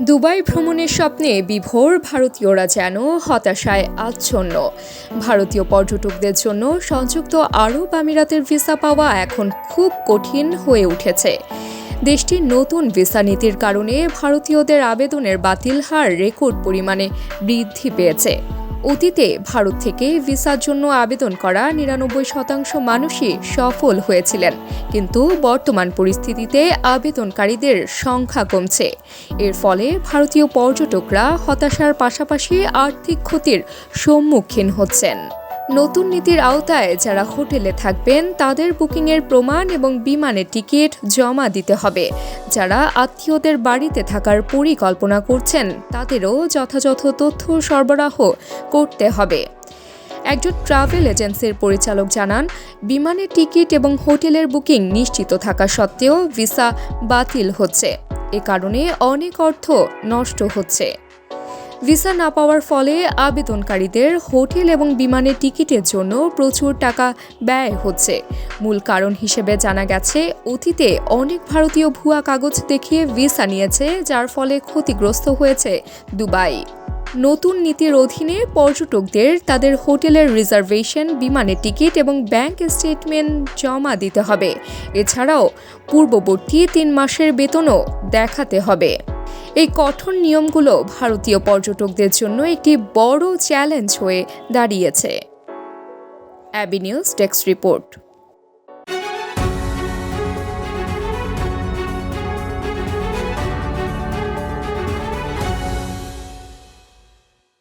Dubai ভ্রমণের স্বপ্নে বিভোর ভারতীয়রা যেন হতাশায় আচ্ছন্ন। ভারতীয় পর্যটকদের জন্য সংযুক্ত আরব আমিরাতের ভিসা পাওয়া এখন খুব কঠিন হয়ে উঠেছে। দেশটির নতুন ভিসা নীতির কারণে ভারতীয়দের আবেদনের বাতিল হার রেকর্ড পরিমাণে বৃদ্ধি পেয়েছে। অতীতে ভারত থেকে ভিসার জন্য আবেদন করা ৯৯% মানুষই সফল হয়েছিলেন, কিন্তু বর্তমান পরিস্থিতিতে আবেদনকারীদের সংখ্যা কমছে। এর ফলে ভারতীয় পর্যটকরা হতাশার পাশাপাশি আর্থিক ক্ষতির সম্মুখীন হচ্ছেন। নতুন নীতির আওতায় যারা হোটেলে থাকবেন তাদের বুকিংয়ের প্রমাণ এবং বিমানের টিকিট জমা দিতে হবে। যারা আত্মীয়দের বাড়িতে থাকার পরিকল্পনা করছেন তাদেরও যথাযথ তথ্য সরবরাহ করতে হবে। একজন ট্রাভেল এজেন্সির পরিচালক জানান, বিমানের টিকিট এবং হোটেলের বুকিং নিশ্চিত থাকা সত্ত্বেও ভিসা বাতিল হচ্ছে। এ কারণে অনেক অর্থ নষ্ট হচ্ছে। ভিসা না পাওয়ার ফলে আবেদনকারীদের হোটেল এবং বিমানের টিকিটের জন্য প্রচুর টাকা ব্যয় হচ্ছে। মূল কারণ হিসেবে জানা গেছে, অতীতে অনেক ভারতীয় ভুয়া কাগজ দেখিয়ে ভিসা নিয়েছে, যার ফলে ক্ষতিগ্রস্ত হয়েছে দুবাই। নতুন নীতির অধীনে পর্যটকদের তাদের হোটেলের রিজার্ভেশন, বিমানের টিকিট এবং ব্যাংক স্টেটমেন্ট জমা দিতে হবে। এছাড়াও পূর্ববর্তী ৩ মাসের বেতনও দেখাতে হবে। এই কঠোর নিয়মগুলো ভারতীয় পর্যটকদের জন্য একটি বড় চ্যালেঞ্জ হয়ে দাঁড়িয়েছে। AB news desk report.